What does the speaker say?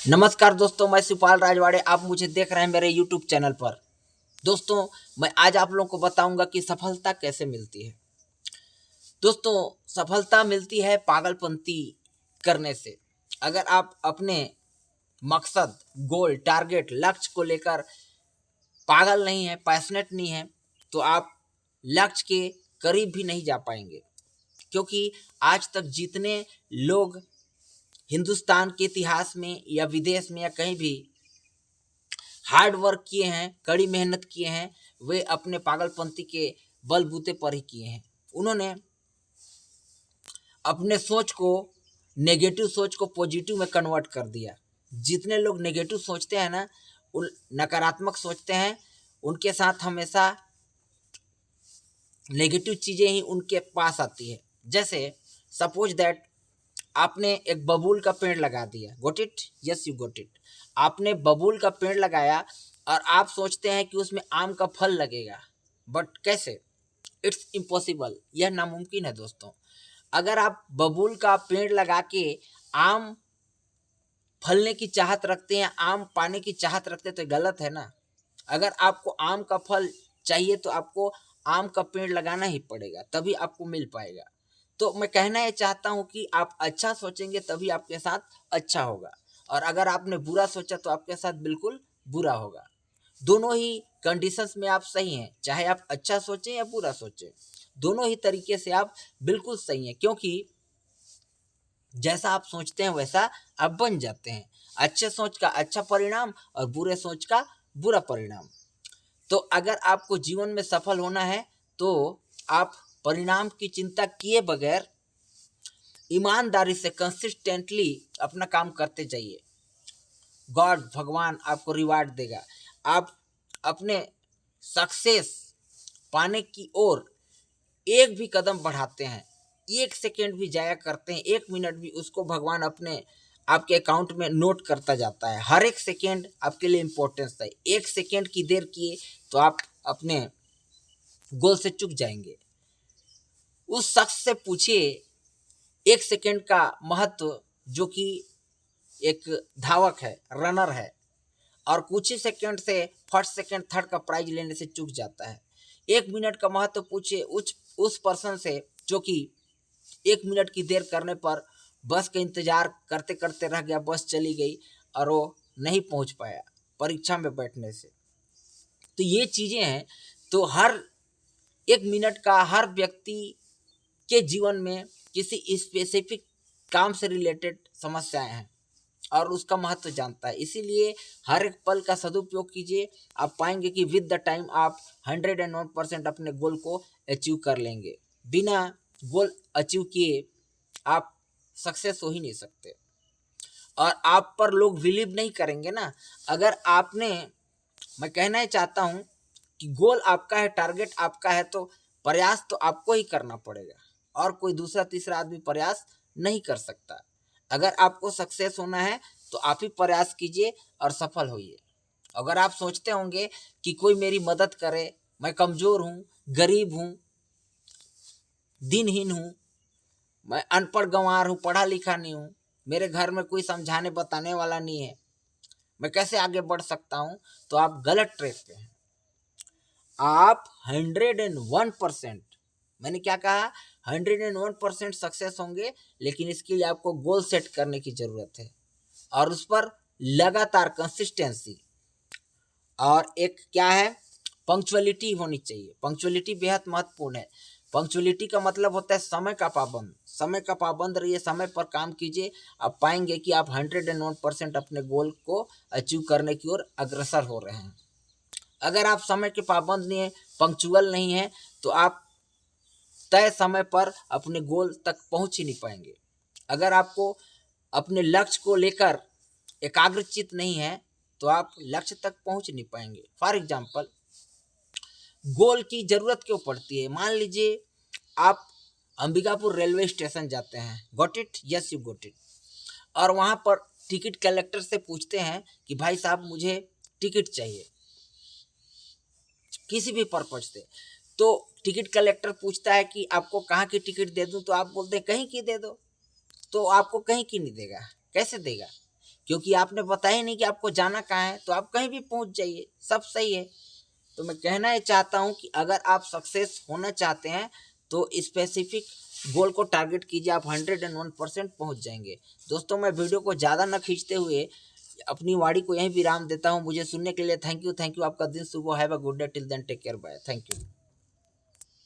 नमस्कार दोस्तों, मैं शिवपाल राजवाड़े। आप मुझे देख रहे हैं मेरे YouTube चैनल पर। दोस्तों, मैं आज आप लोगों को बताऊंगा कि सफलता कैसे मिलती है। दोस्तों, सफलता मिलती है पागलपंती करने से। अगर आप अपने मकसद, गोल, टारगेट, लक्ष्य को लेकर पागल नहीं है, पैशनेट नहीं है, तो आप लक्ष्य के करीब भी नहीं जा पाएंगे। क्योंकि आज तक जितने लोग हिंदुस्तान के इतिहास में या विदेश में या कहीं भी हार्ड वर्क किए हैं, कड़ी मेहनत किए हैं, वे अपने पागलपंती के बलबूते पर ही किए हैं। उन्होंने अपने सोच को, नेगेटिव सोच को पॉजिटिव में कन्वर्ट कर दिया। जितने लोग नेगेटिव सोचते हैं ना, उन नकारात्मक सोचते हैं, उनके साथ हमेशा नेगेटिव चीज़ें ही उनके पास आती है। जैसे सपोज दैट आपने एक बबूल का पेड़ लगा दिया, got it, yes you got it. आपने बबूल का पेड़ लगाया और आप सोचते हैं कि उसमें आम का फल लगेगा, बट कैसे? इट्स इम्पॉसिबल, यह नामुमकिन है दोस्तों। अगर आप बबूल का पेड़ लगा के आम फलने की चाहत रखते हैं, आम पाने की चाहत रखते हैं, तो गलत है ना। अगर आपको आम का फल चाहिए तो आपको आम का पेड़ लगाना ही पड़ेगा, तभी आपको मिल पाएगा। तो मैं कहना ये चाहता हूँ कि आप अच्छा सोचेंगे तभी आपके साथ अच्छा होगा, और अगर आपने बुरा सोचा तो आपके साथ बिल्कुल बुरा होगा। दोनों ही कंडीशंस में आप सही हैं, चाहे आप अच्छा सोचें या बुरा सोचें, दोनों ही तरीके से आप बिल्कुल सही हैं। क्योंकि जैसा आप सोचते हैं वैसा आप बन जाते हैं। अच्छे सोच का अच्छा परिणाम और बुरे सोच का बुरा परिणाम। तो अगर आपको जीवन में सफल होना है तो आप परिणाम की चिंता किए बगैर ईमानदारी से कंसिस्टेंटली अपना काम करते जाइए। गॉड, भगवान आपको रिवार्ड देगा। आप अपने सक्सेस पाने की ओर एक भी कदम बढ़ाते हैं, एक सेकेंड भी जाया करते हैं, एक मिनट भी, उसको भगवान अपने आपके अकाउंट में नोट करता जाता है। हर एक सेकेंड आपके लिए इम्पोर्टेंस है। एक सेकेंड की देर किए तो आप अपने गोल से चूक जाएंगे। उस शख्स से पूछिए एक सेकेंड का महत्व, जो कि एक धावक है, रनर है, और कुछ ही सेकेंड से फर्स्ट सेकेंड थर्ड का प्राइज लेने से चूक जाता है। एक मिनट का महत्व पूछिए उस पर्सन से जो कि एक मिनट की देर करने पर बस का इंतजार करते करते रह गया, बस चली गई और वो नहीं पहुंच पाया परीक्षा में बैठने से। तो ये चीज़ें हैं। तो हर एक मिनट का हर व्यक्ति के जीवन में किसी स्पेसिफिक काम से रिलेटेड समस्याएं हैं और उसका महत्व जानता है। इसीलिए हर एक पल का सदुपयोग कीजिए। आप पाएंगे कि विद द टाइम आप 101% अपने गोल को अचीव कर लेंगे। बिना गोल अचीव किए आप सक्सेस हो ही नहीं सकते, और आप पर लोग बिलीव नहीं करेंगे ना। अगर आपने, मैं कहना ही चाहता हूँ कि गोल आपका है, टारगेट आपका है, तो प्रयास तो आपको ही करना पड़ेगा, और कोई दूसरा तीसरा आदमी प्रयास नहीं कर सकता। अगर आपको सक्सेस होना है तो आप ही प्रयास कीजिए और सफल होइए। अगर आप सोचते होंगे कि कोई मेरी मदद करे, मैं कमज़ोर हूँ, गरीब हूँ, दिनहीन हूँ, मैं अनपढ़ गंवार हूँ, पढ़ा लिखा नहीं हूँ, मेरे घर में कोई समझाने बताने वाला नहीं है, मैं कैसे आगे बढ़ सकता हूँ, तो आप गलत ट्रैक पे हैं। आप 101%, मैंने क्या कहा, 101% सक्सेस होंगे, लेकिन इसके लिए आपको गोल सेट करने की ज़रूरत है और उस पर लगातार कंसिस्टेंसी, और एक क्या है, पंक्चुअलिटी होनी चाहिए। पंक्चुअलिटी बेहद महत्वपूर्ण है। पंक्चुअलिटी का मतलब होता है समय का पाबंद। समय का पाबंद रहिए, समय पर काम कीजिए। आप पाएंगे कि आप 101% अपने गोल को अचीव करने की ओर अग्रसर हो रहे हैं। अगर आप समय के पाबंद नहीं है, पंक्चुअल नहीं है, तो आप तय समय पर अपने गोल तक पहुंच ही नहीं पाएंगे। अगर आपको अपने लक्ष्य को लेकर एकाग्रचित नहीं है तो आप लक्ष्य तक पहुंच नहीं पाएंगे। फॉर एग्जाम्पल, गोल की ज़रूरत क्यों पड़ती है? मान लीजिए आप अंबिकापुर रेलवे स्टेशन जाते हैं, got it, yes you got it, और वहाँ पर टिकट कलेक्टर से पूछते हैं कि भाई साहब मुझे टिकट चाहिए किसी भी पर्पज से। तो टिकट कलेक्टर पूछता है कि आपको कहाँ की टिकट दे दूँ, तो आप बोलते हैं कहीं की दे दो, तो आपको कहीं की नहीं देगा। कैसे देगा? क्योंकि आपने पता ही नहीं कि आपको जाना कहाँ है, तो आप कहीं भी पहुंच जाइए, सब सही है। तो मैं कहना ये चाहता हूँ कि अगर आप सक्सेस होना चाहते हैं तो स्पेसिफिक गोल को टारगेट कीजिए, आप 101% पहुँच जाएंगे। दोस्तों, मैं वीडियो को ज़्यादा न खींचते हुए अपनी वाणी को यहीं विराम देता हूँ। मुझे सुनने के लिए थैंक यू। आपका दिन शुभ हो। Have a good day. Till then take care. Bye. Thank you.